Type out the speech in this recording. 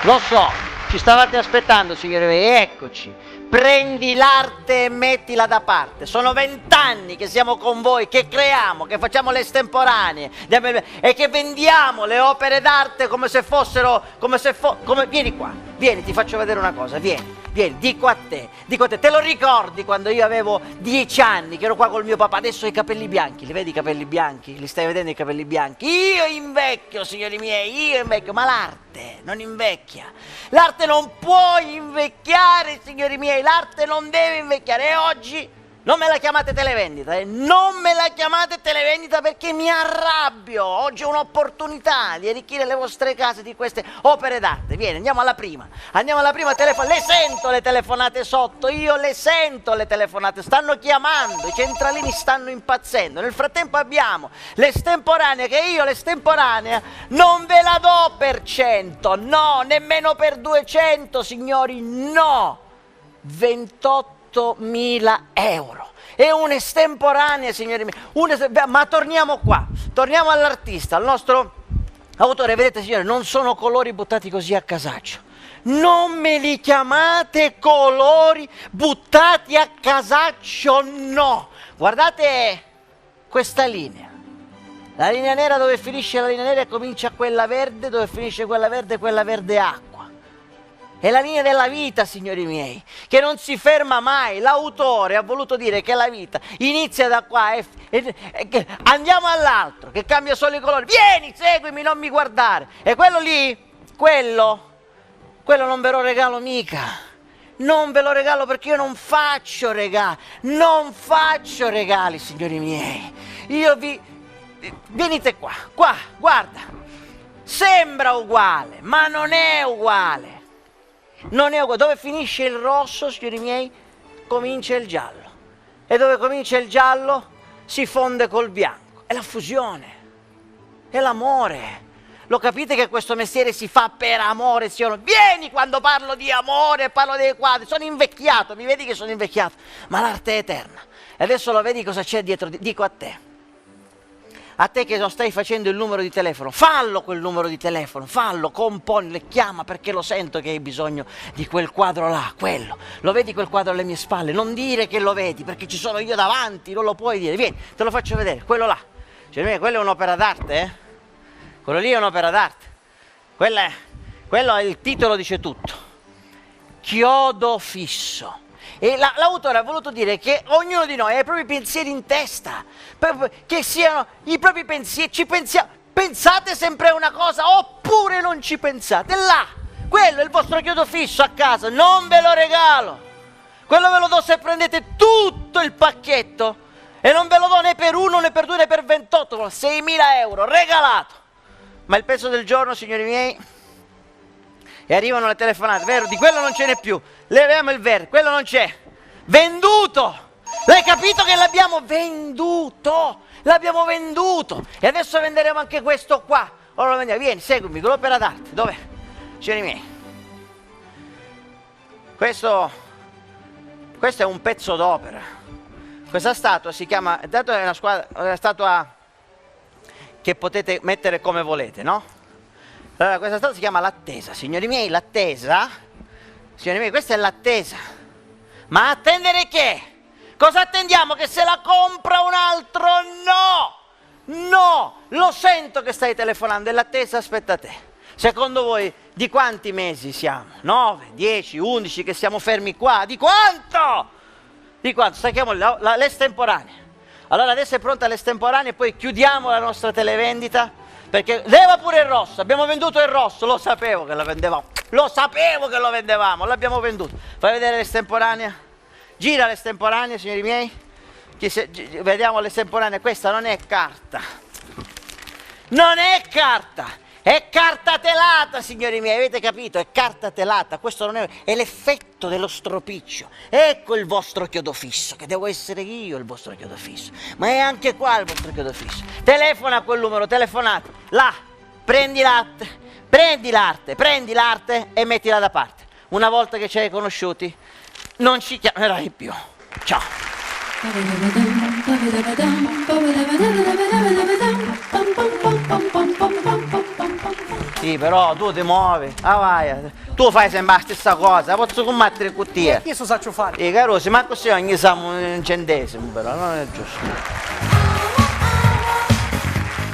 Lo so, ci stavate aspettando, signore miei, eccoci. Prendi l'arte e mettila da parte. Sono 20 anni che siamo con voi, che creiamo, che facciamo le estemporanee e che vendiamo le opere d'arte come se fossero, vieni qua, vieni, ti faccio vedere una cosa, vieni, dico a te, te lo ricordi quando io avevo 10 anni, che ero qua col mio papà, adesso ho i capelli bianchi, li vedi i capelli bianchi? Li stai vedendo i capelli bianchi? Io invecchio, signori miei, io invecchio, ma l'arte non invecchia. L'arte non può invecchiare, signori miei, l'arte non deve invecchiare. E oggi non me la chiamate televendita, non me la chiamate televendita perché mi arrabbio. Oggi ho un'opportunità di arricchire le vostre case di queste opere d'arte. Vieni, andiamo alla prima, le sento le telefonate sotto, io le sento le telefonate, stanno chiamando, i centralini stanno impazzendo. Nel frattempo abbiamo l'estemporanea, che io l'estemporanea non ve la do per 100, no, nemmeno per 200, signori, no, 28.000 euro. È un'estemporanea, signori miei. Ma torniamo qua, torniamo all'artista, al nostro autore. Vedete, signori, non sono colori buttati così a casaccio. Non me li chiamate colori buttati a casaccio, no. Guardate questa linea. La linea nera, dove finisce la linea nera e comincia quella verde, dove finisce quella verde acqua. È la linea della vita, signori miei, che non si ferma mai. L'autore ha voluto dire che la vita inizia da qua andiamo all'altro, che cambia solo i colori. Vieni, seguimi, non mi guardare. E quello lì, quello non ve lo regalo mica. Non ve lo regalo perché io non faccio regali. Non faccio regali, signori miei. Venite qua, guarda. Sembra uguale, ma non è uguale. Non è uguale. Dove finisce il rosso, signori miei, comincia il giallo. E dove comincia il giallo si fonde col bianco. È la fusione, è l'amore. Lo capite che questo mestiere si fa per amore? Vieni quando parlo di amore, parlo dei quadri. Sono invecchiato, mi vedi che sono invecchiato, ma l'arte è eterna. E adesso lo vedi cosa c'è dietro. Dico a te che non stai facendo il numero di telefono, fallo quel numero di telefono, fallo, componi, chiama, perché lo sento che hai bisogno di quel quadro là, quello. Lo vedi quel quadro alle mie spalle? Non dire che lo vedi, perché ci sono io davanti, non lo puoi dire. Vieni, te lo faccio vedere, quello là. Cioè, quello è un'opera d'arte, eh? Quello lì è un'opera d'arte. Quello è il titolo, dice tutto. Chiodo fisso. E l'autore ha voluto dire che ognuno di noi ha i propri pensieri in testa, che siano i propri pensieri, pensate sempre a una cosa oppure non ci pensate. Là, quello è il vostro chiodo fisso a casa, non ve lo regalo. Quello ve lo do se prendete tutto il pacchetto e non ve lo do né per 1 né per 2 né per 28, 6.000 euro, regalato. Ma il pezzo del giorno, signori miei, e arrivano le telefonate, vero? Di quello non ce n'è più. Leviamo il verde, quello non c'è. Venduto! L'hai capito che l'abbiamo venduto? L'abbiamo venduto! E adesso venderemo anche questo qua. Ora lo vendiamo. Vieni, seguimi, con l'opera d'arte. Dov'è? Signori miei. Questo è un pezzo d'opera. Questa statua si chiama, dato è una statua che potete mettere come volete, no? Allora, questa statua si chiama l'attesa, signori miei, l'attesa. Signori miei, questa è l'attesa. Ma attendere che? Cosa attendiamo? Che se la compra un altro? No, lo sento che stai telefonando, è l'attesa, aspetta te. Secondo voi di quanti mesi siamo? 9, 10, 11 che siamo fermi qua? Di quanto? Stacchiamo l'estemporanea. Allora adesso è pronta l'estemporanea e poi chiudiamo la nostra televendita, perché leva pure il rosso, abbiamo venduto il rosso, lo sapevo che lo vendevamo, l'abbiamo venduto. Fai vedere l'estemporanea, gira l'estemporanea, signori miei, vediamo l'estemporanea. Questa non è carta, è carta telata, signori miei, avete capito? È carta telata, questo non è l'effetto dello stropiccio. Ecco il vostro chiodo fisso, che devo essere io il vostro chiodo fisso, ma è anche qua il vostro chiodo fisso. Telefona a quel numero, telefonate, là, prendi l'arte e mettila da parte. una volta che ci hai conosciuti, non ci chiamerai più. Ciao. Sì, però tu ti muovi, vai, tu fai sempre la stessa cosa, posso combattere con te. Io so faccio fare. Carosi, ma così ogni siamo un centesimo, però non è giusto.